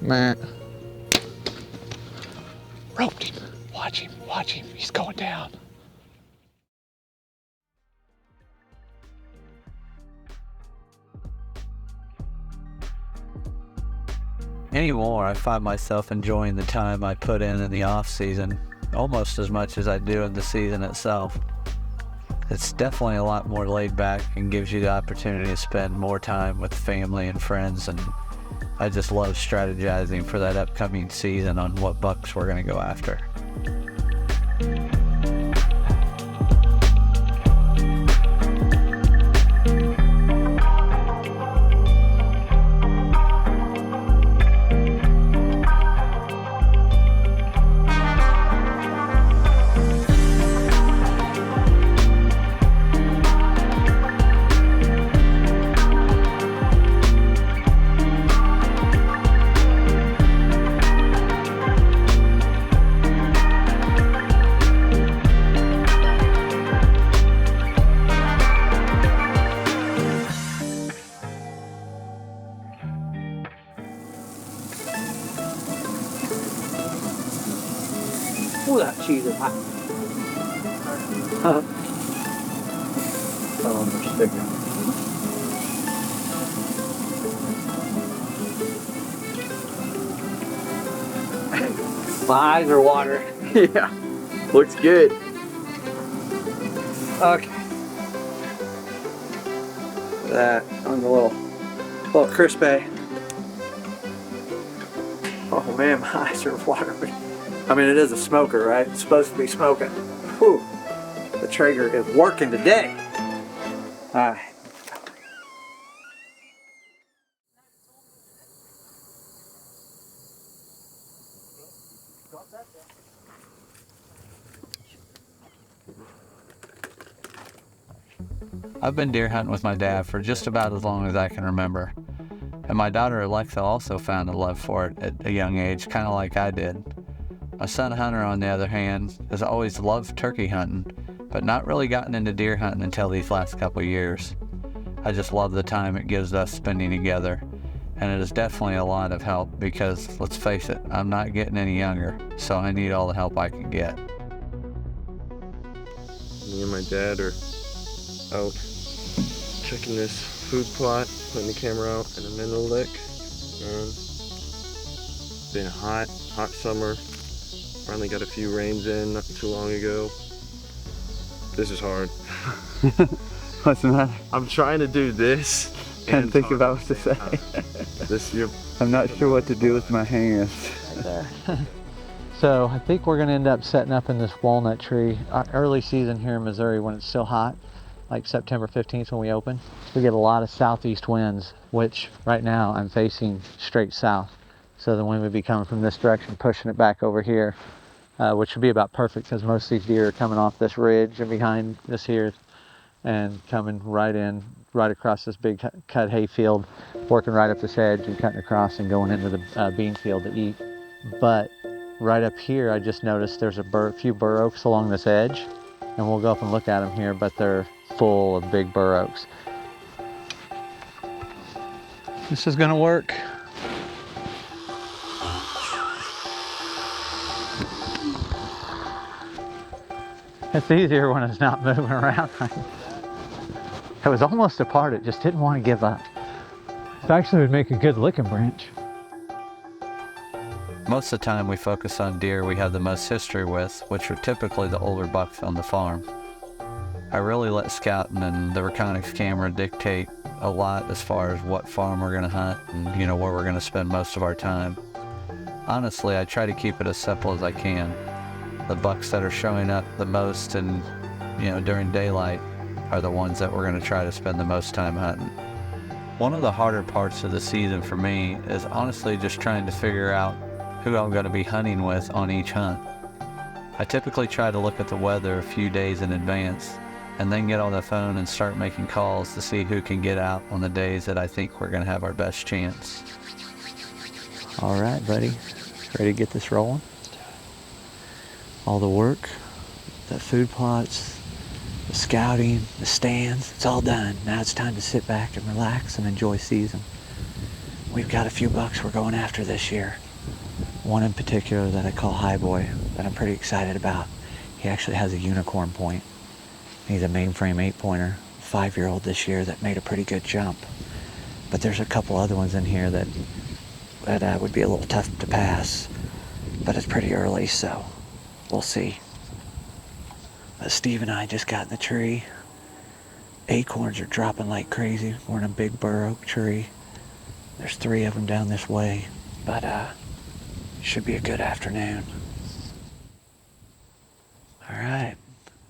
Man. Roped him. Watch him, watch him. He's going down. Anymore, I find myself enjoying the time I put in the off season almost as much as I do in the season itself. It's definitely a lot more laid back and gives you the opportunity to spend more time with family and friends, and I just love strategizing for that upcoming season on what bucks we're going to go after. Ooh, that cheese is hot. Oh, they're sticking. My eyes are watering. Yeah, looks good. Okay. Look at that on the little crispy. Oh man, my eyes are watering. I mean, it is a smoker, right? It's supposed to be smoking. Whew. The Traeger is working today. All right. I've been deer hunting with my dad for just about as long as I can remember. And my daughter Alexa also found a love for it at a young age, kind of like I did. My son Hunter, on the other hand, has always loved turkey hunting, but not really gotten into deer hunting until these last couple of years. I just love the time it gives us spending together, and it is definitely a lot of help because, let's face it, I'm not getting any younger, so I need all the help I can get. Me and my dad are out checking this food plot, putting the camera out in a mineral lick, and it's been a hot summer. Finally got a few rains in not too long ago. This is hard. What's the matter? I'm trying to do this Can't think about what to say. This year. I'm not sure what to do with my hands. Right there. So I think we're going to end up setting up in this walnut tree. Early season here in Missouri when it's still hot, like September 15th when we open, we get a lot of southeast winds, which right now I'm facing straight south. So the wind would be coming from this direction, pushing it back over here, which would be about perfect because most of these deer are coming off this ridge and behind this here and coming right across this big cut hay field, working right up this edge and cutting across and going into the bean field to eat. But right up here, I just noticed there's a few bur oaks along this edge, and we'll go up and look at them here, but they're full of big bur oaks. This is gonna work. It's easier when it's not moving around. It was almost apart, it just didn't want to give up. It actually would make a good licking branch. Most of the time we focus on deer we have the most history with, which are typically the older bucks on the farm. I really let scouting and the Reconyx camera dictate a lot as far as what farm we're going to hunt and where we're going to spend most of our time. Honestly, I try to keep it as simple as I can. The bucks that are showing up the most and during daylight are the ones that we're going to try to spend the most time hunting. One of the harder parts of the season for me is honestly just trying to figure out who I'm going to be hunting with on each hunt. I typically try to look at the weather a few days in advance and then get on the phone and start making calls to see who can get out on the days that I think we're going to have our best chance. All right, buddy. Ready to get this rolling? All the work, the food plots, the scouting, the stands, it's all done. Now it's time to sit back and relax and enjoy season. we've got a few bucks we're going after this year. One in particular that I call High Boy that I'm pretty excited about. He actually has a unicorn point. He's a mainframe 8-pointer, 5-year-old this year that made a pretty good jump. But there's a couple other ones in here that would be a little tough to pass. But it's pretty early, so we'll see. But Steve and I just got in the tree. Acorns are dropping like crazy. We're in a big bur oak tree. There's 3 of them down this way, but should be a good afternoon. All right,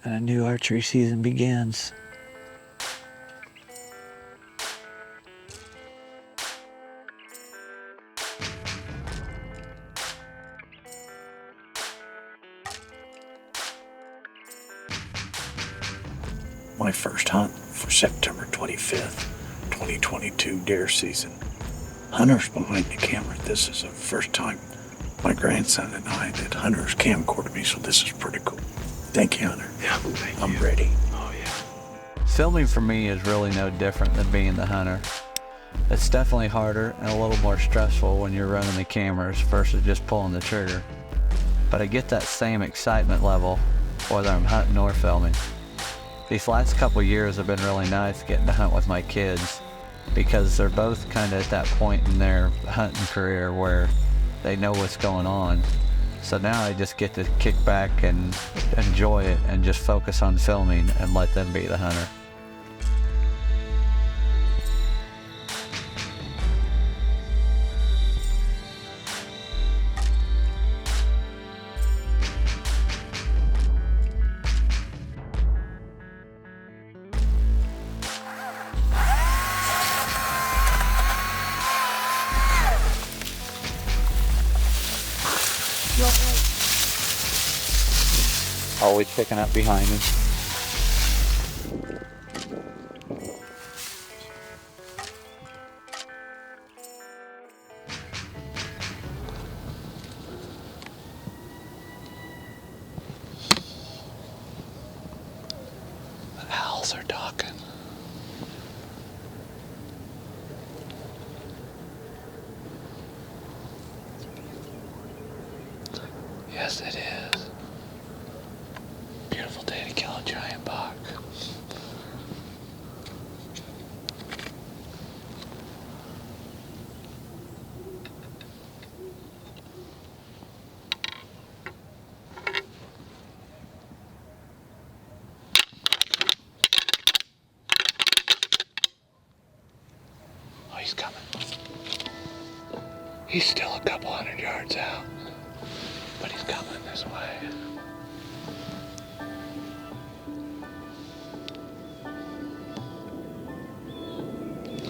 and a new archery season begins. My first hunt for September 25th, 2022 deer season. Hunter's behind the camera. This is the first time my grandson and I that Hunter's camcordered me, so this is pretty cool. Thank you, Hunter. Yeah, thank you. I'm ready. Oh yeah. Filming for me is really no different than being the hunter. It's definitely harder and a little more stressful when you're running the cameras versus just pulling the trigger. But I get that same excitement level whether I'm hunting or filming. These last couple years have been really nice getting to hunt with my kids because they're both kind of at that point in their hunting career where they know what's going on. So now I just get to kick back and enjoy it and just focus on filming and let them be the hunter. Always picking up behind him. The owls are talking. Yes, it is. Beautiful day to kill a giant buck. Oh, he's coming. He's still a couple 100 yards out, but he's coming this way.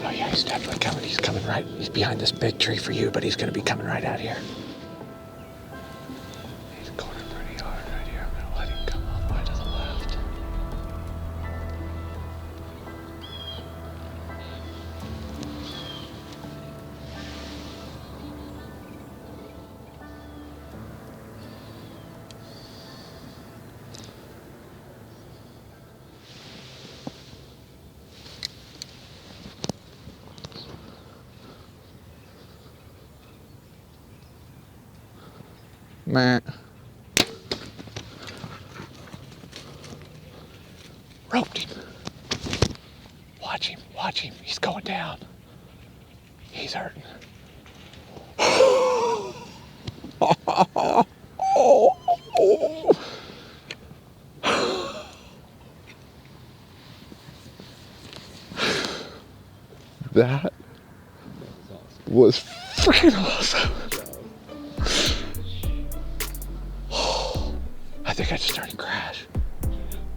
Oh yeah, he's definitely coming. He's coming right. He's behind this big tree for you, but he's gonna be coming right out here. He's cornered pretty hard right here. I'm gonna let him come all the way to the left. Meh. Roped him. Watch him, watch him. He's going down. He's hurting. That was freaking awesome. I think I just started to crash.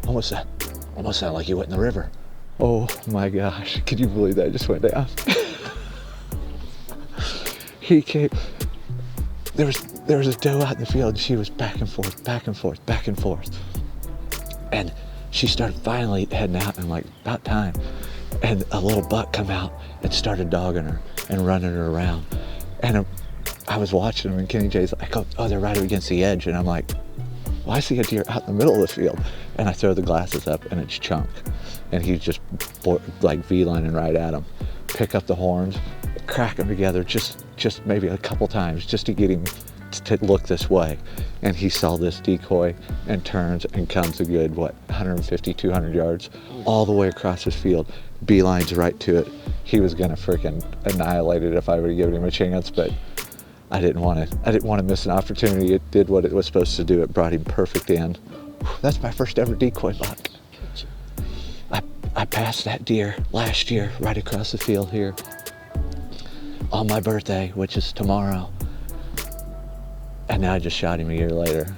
Almost sounded like you went in the river. Oh my gosh, can you believe that just went down? He came, there was a doe out in the field and she was back and forth, back and forth, back and forth. And she started finally heading out and like about time. And a little buck come out and started dogging her and running her around. And I was watching them and Kenny J's like, oh, they're right against the edge. And I'm like, well, I see a deer out in the middle of the field. And I throw the glasses up and it's Chunk. And he's just like V-lining right at him. Pick up the horns, crack them together just maybe a couple times just to get him to look this way. And he saw this decoy and turns and comes a good, 150, 200 yards all the way across his field, beelines right to it. He was gonna freaking annihilate it if I would have given him a chance, but I didn't want to miss an opportunity. It did what it was supposed to do. It brought him perfect in. That's my first ever decoy buck. I passed that deer last year right across the field here on my birthday, which is tomorrow. And now I just shot him a year later.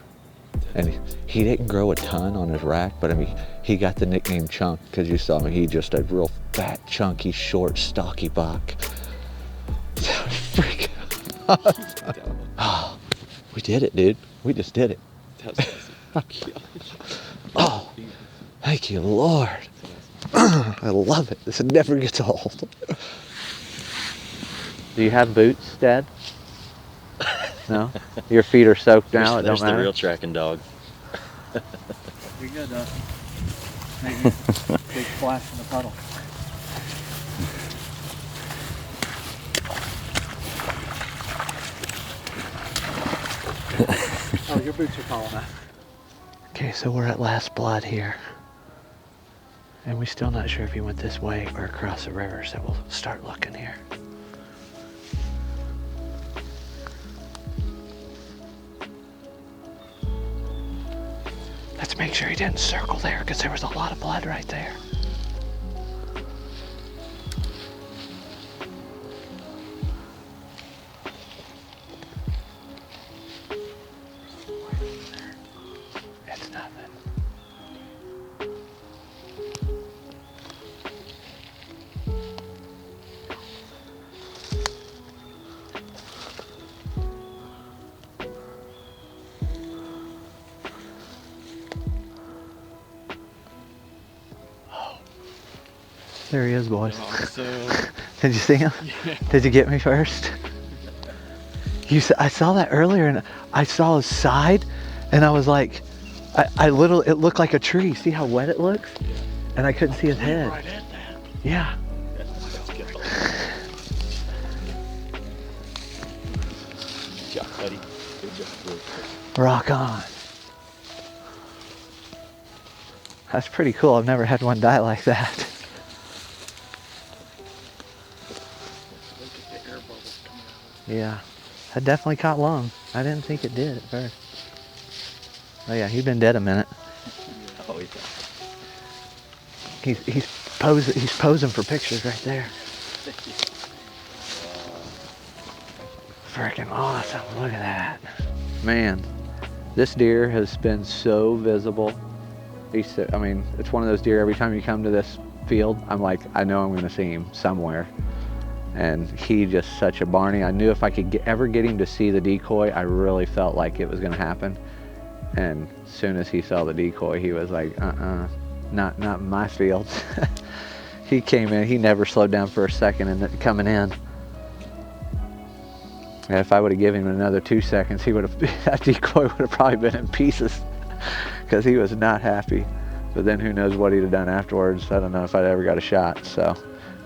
And he didn't grow a ton on his rack, but I mean, he got the nickname Chunk because you saw him. He just a real fat, chunky, short, stocky buck. Freaking awesome. Oh, we did it, dude. We just did it. That's awesome. Oh, thank you, Lord. I love it. This never gets old. Do you have boots, Dad? No? Your feet are soaked now, it don't There's matter? the real tracking dog. You're good, though. Maybe big splash in the puddle. Oh, your boots are tall enough. Okay, so we're at Last Blood here. And we're still not sure if he went this way or across the river, so we'll start looking here. Let's make sure he didn't circle there, because there was a lot of blood right there. It's nothing. There he is, boys. Did you see him? Yeah. Did you get me first? I saw that earlier, and I saw his side, and I was like, it looked like a tree. See how wet it looks? Yeah. And I couldn't see his head. Right at that. Yeah. Good job, buddy. Good job. Rock on. That's pretty cool. I've never had one die like that. Yeah, that definitely caught lung. I didn't think it did at first. Oh yeah, he's been dead a minute. Oh, He's posing for pictures right there. Freaking awesome! Look at that, man. This deer has been so visible. It's one of those deer. Every time you come to this field, I'm like, I know I'm going to see him somewhere. And he just such a Barney. I knew if I could ever get him to see the decoy, I really felt like it was going to happen. And as soon as he saw the decoy, he was like, not in my field. He came in. He never slowed down for a second and coming in. And if I would have given him another 2 seconds, that decoy would have probably been in pieces because he was not happy. But then who knows what he'd have done afterwards. I don't know if I'd ever got a shot. So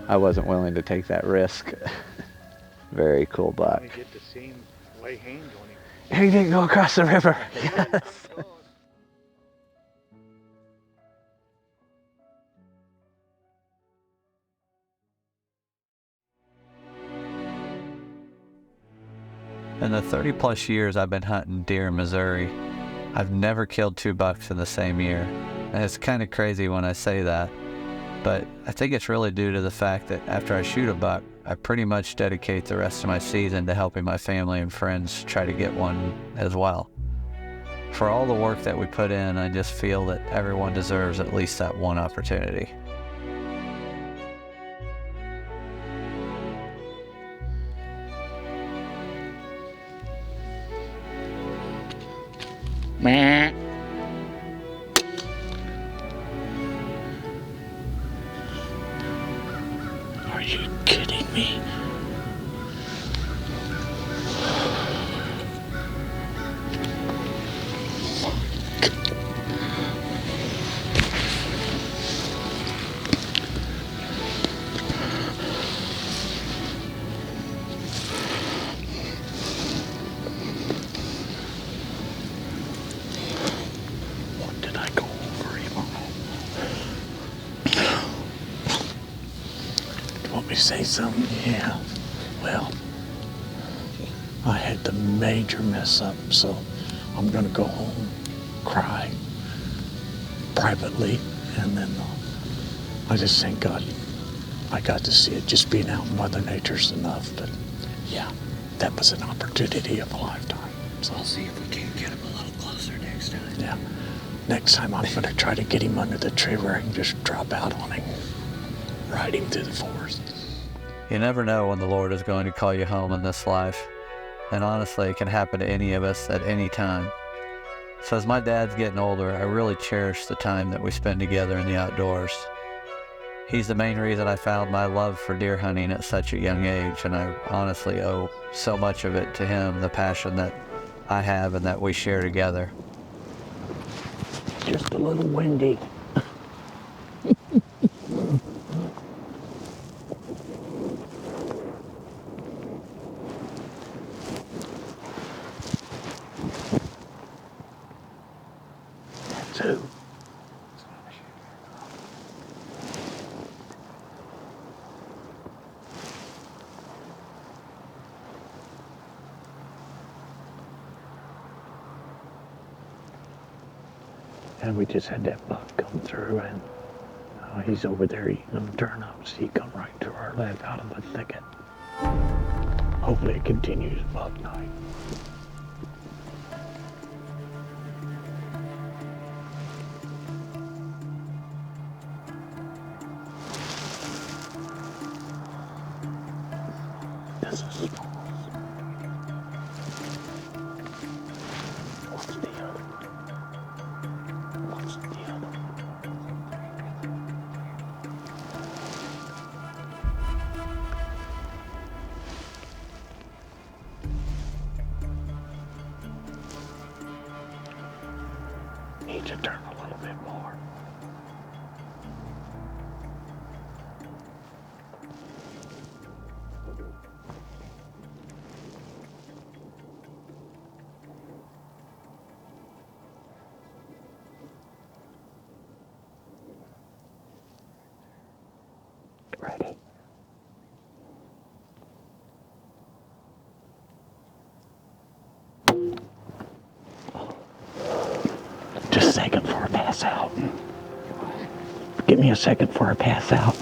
I wasn't willing to take that risk. Very cool buck. We get to see him lay hands on him. He didn't go across the river. Yes. In the 30 plus years I've been hunting deer in Missouri, I've never killed 2 bucks in the same year. And it's kind of crazy when I say that. But I think it's really due to the fact that after I shoot a buck, I pretty much dedicate the rest of my season to helping my family and friends try to get one as well. For all the work that we put in, I just feel that everyone deserves at least that one opportunity. Are you kidding me? me say something? Yeah. Well, I had the major mess up, so I'm gonna go home, cry privately, and then I just thank God I got to see it. Just being out in Mother Nature's enough. But yeah, that was an opportunity of a lifetime. So I'll see if we can't get him a little closer next time. yeah, next time I'm gonna try to get him under the tree where I can just drop out on him, ride him through the forest. You never know when the Lord is going to call you home in this life. And honestly, it can happen to any of us at any time. So as my dad's getting older, I really cherish the time that we spend together in the outdoors. He's the main reason I found my love for deer hunting at such a young age, and I honestly owe so much of it to him, the passion that I have and that we share together. Just a little windy. Too. And we just had that buck come through, and he's over there eating turnips. He come right to our left out of the thicket. Hopefully it continues buck night. This is small. What's the other one? What's the other one? Need to turn a little bit more. Ready? Just a second for a pass out. Give me a second for a pass out.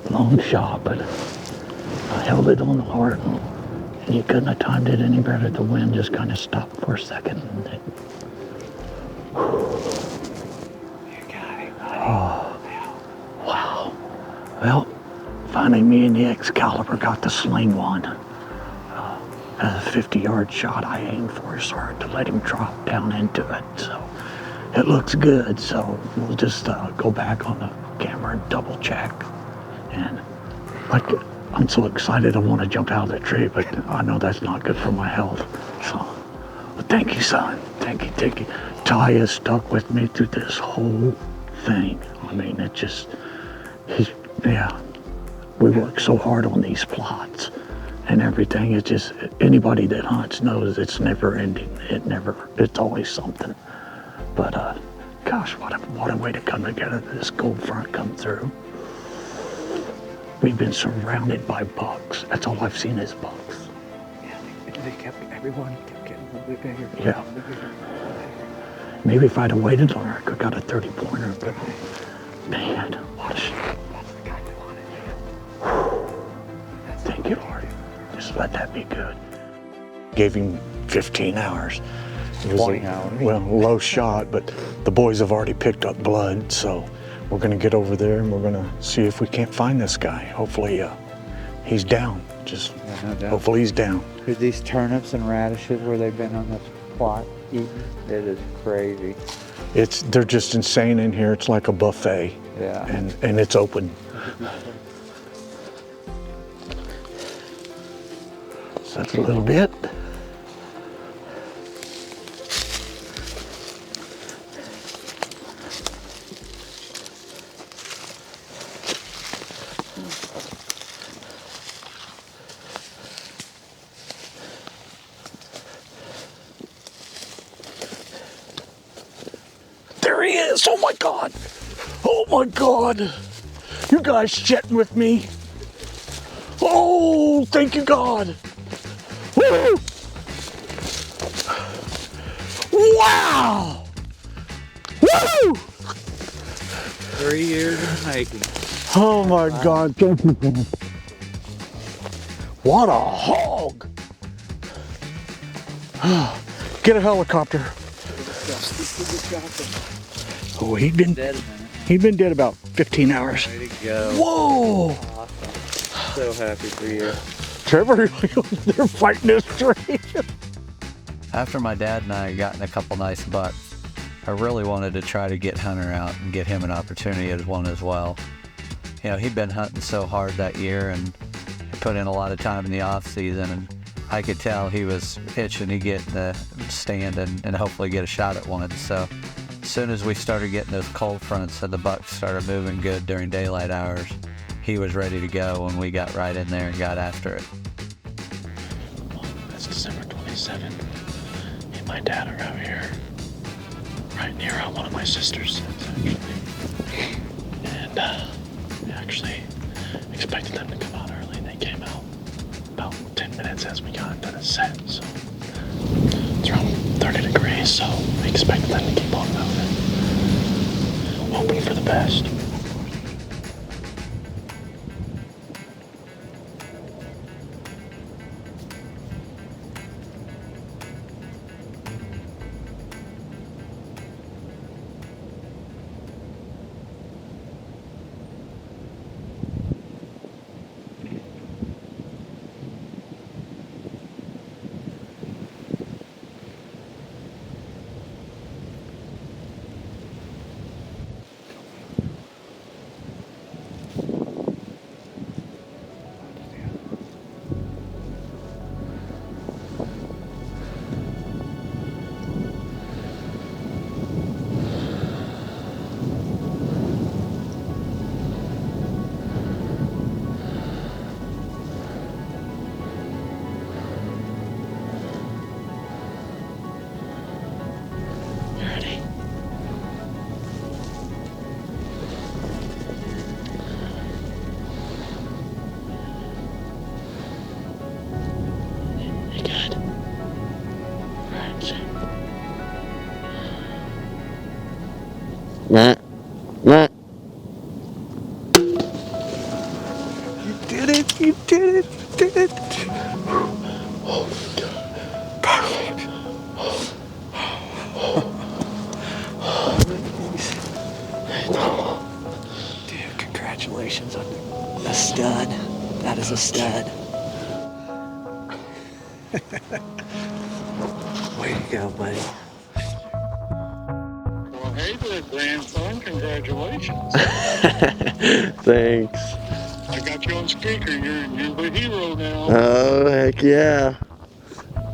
Long shot, but I held it on the heart, and you couldn't have timed it any better. The wind just kind of stopped for a second. And it, You got it, buddy. oh, wow. Well, finally me and the Excalibur got the sling one. A 50-yard shot I aimed for, so hard to let him drop down into it. So it looks good. So we'll just go back on the camera and double check. And like, I'm so excited I want to jump out of the tree, but I know that's not good for my health. So, but thank you, son. Thank you, thank you. Ty has stuck with me through this whole thing. I mean, it just, we work so hard on these plots and everything. It's just, anybody that hunts knows it's never ending. It's always something. But gosh, what a way to come together. This cold front come through. We've been surrounded by bucks. That's all I've seen is bucks. Yeah, everyone kept getting a little bit bigger. Yeah. Maybe if I'd have waited longer, I could have got a 30-pointer, but man, what a shot. That's the guy we wanted. Thank you, Lord. Just let that be good. Gave him 15 hours. It was 20 hours. Well, low shot, but the boys have already picked up blood, so we're gonna get over there and we're gonna see if we can't find this guy. Hopefully, he's down. Just No doubt. hopefully he's down. Dude, these turnips and radishes where they've been on this plot eating, it is crazy. They're just insane in here. It's like a buffet. Yeah. And it's open. So that's a little bit. There he is. Oh my God. Oh my God! You guys chatting with me? Oh, thank you God! Woo! Wow! Woo! 3 years in the making. Oh my God, thank you. What a hog! Get a helicopter. Oh, he'd been dead about 15 hours. Way to go. Whoa! Awesome. So happy for you. Trevor, they're fighting this tree. After my dad and I got in a couple nice bucks, I really wanted to try to get Hunter out and get him an opportunity as one as well. You know, he'd been hunting so hard that year and put in a lot of time in the off season, and I could tell he was itching to get in the stand and hopefully get a shot at one. So as soon as we started getting those cold fronts and the bucks started moving good during daylight hours, he was ready to go, and we got right in there and got after it. That's December 27th. Me and my dad are out here, right near one of my sister's sets, actually. And we actually expected them to come out early, and they came out about 10 minutes as we got into the set. So it's around 30 degrees, so we expected them to keep on moving. Hoping for the best. Matt. You did it, you did it, you did it. Oh my God. Perfect. Dude, congratulations on a stud. That is a stud. Way to go, buddy. Well, hey there, grandson. Congratulations. Thanks. I got you on speaker. You're the hero now. Oh, heck yeah.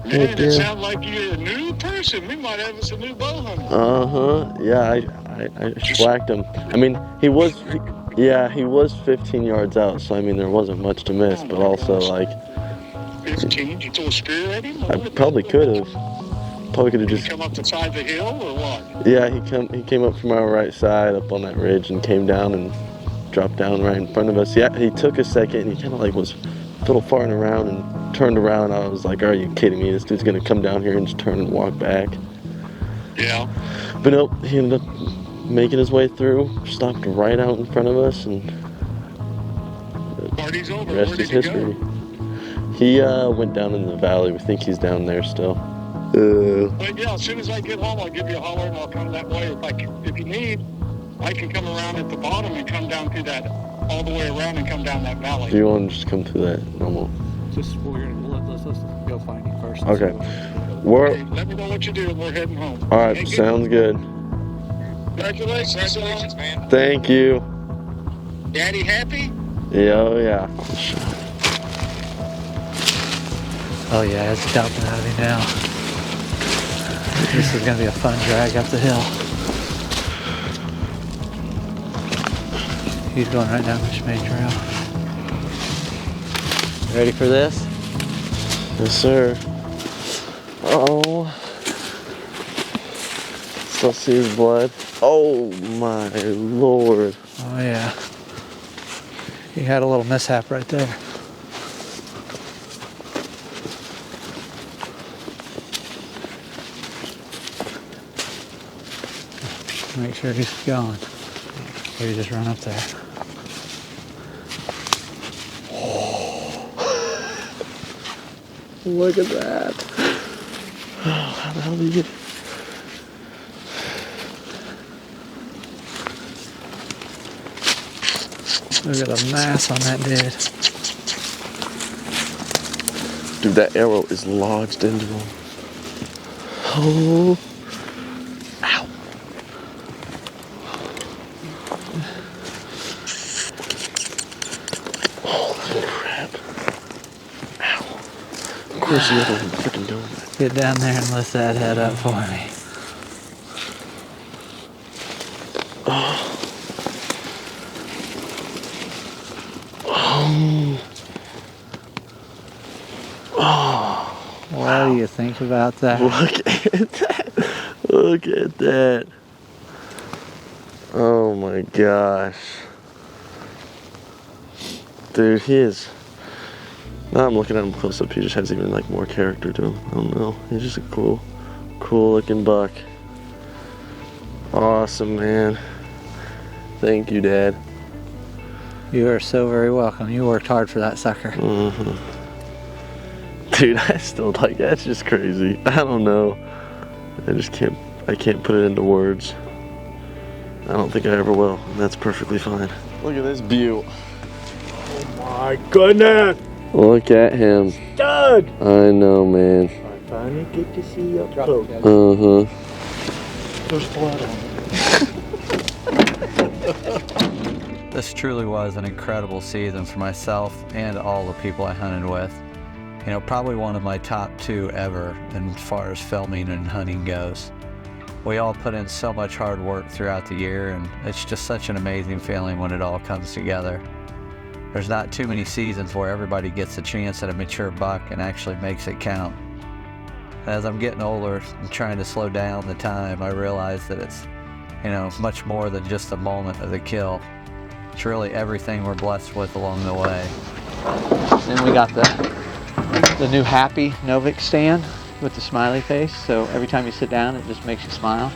Man, heck it yeah. sounds like you're a new person. We might have us a new bow hunter. Uh-huh. Yeah, I whacked him. I mean, he was 15 yards out, so I mean, there wasn't much to miss, but also, like, 15? You throw a spear at him? I probably could have. Probably could have Did just... he come up the side of the hill or what? Yeah, he came up from our right side up on that ridge and came down and dropped down right in front of us. Yeah, he took a second and he kind of like was fiddle farting around and turned around. I was like, are you kidding me? This dude's gonna come down here and just turn and walk back. Yeah. But nope, he ended up making his way through, stopped right out in front of us, and Party's over. the rest Where is did he history. go? He went down in the valley. We think he's down there still. But yeah, as soon as I get home, I'll give you a holler and I'll come that way. If you need, I can come around at the bottom and come down through that, all the way around and come down that valley. Do you want to just come through that normal? Let's go find you first. Okay. Okay, let me know what you do and we're heading home. All right, Hey, sounds good. Congratulations, man. Thank you. Daddy happy? Yeah, oh yeah. Oh yeah, it's dumping out of me now. This is gonna be a fun drag up the hill. He's going right down this main trail. Ready for this? Yes, sir. Oh. Still see his blood. Oh my lord. Oh yeah. He had a little mishap right there. Make sure he's gone. Maybe just run up there. Look at that. Oh, how the hell did you get? Look at the mass on that dude. Dude, that arrow is lodged into him. Oh. Ow. Holy crap. Ow. Of course the other one freaking doing that. Get down there and lift that head up for me. What do you think about that? Look at that. Look at that. Oh my gosh. Dude, he is. Now I'm looking at him close up, he just has even like more character to him. I don't know. He's just a cool looking buck. Awesome, man. Thank you, Dad. You are so very welcome. You worked hard for that sucker. Mm-hmm. Dude, I still like, that's just crazy. I don't know. I can't put it into words. I don't think I ever will, and that's perfectly fine. Look at this beaut. Oh my goodness! Look at him. Doug! I know, man. I finally get to see you up close. Uh-huh. There's blood on it. This truly was an incredible season for myself and all the people I hunted with. You know, probably one of my top 2 ever as far as filming and hunting goes. We all put in so much hard work throughout the year, and it's just such an amazing feeling when it all comes together. There's not too many seasons where everybody gets a chance at a mature buck and actually makes it count. As I'm getting older and trying to slow down the time, I realize that it's, you know, much more than just a moment of the kill. It's really everything we're blessed with along the way. Then we got the new Happy Novik stand with the smiley face. So every time you sit down, it just makes you smile.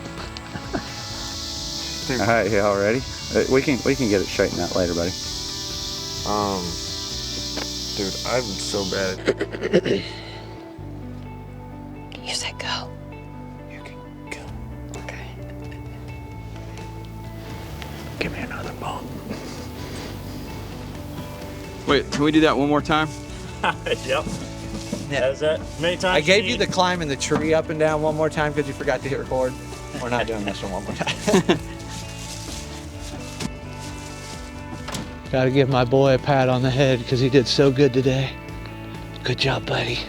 All right, y'all ready? We can get it straightened out later, buddy. Dude, I'm so bad. You said go. You can go. Okay. Give me another ball. Wait, can we do that one more time? Yep. Has that many times? I gave you the climbing the tree up and down one more time because you forgot to hit record. We're not doing this one more time. Gotta give my boy a pat on the head because he did so good today. Good job, buddy.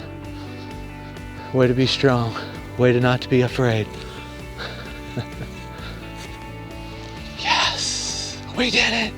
Way to be strong. Way to not to be afraid. Yes, we did it.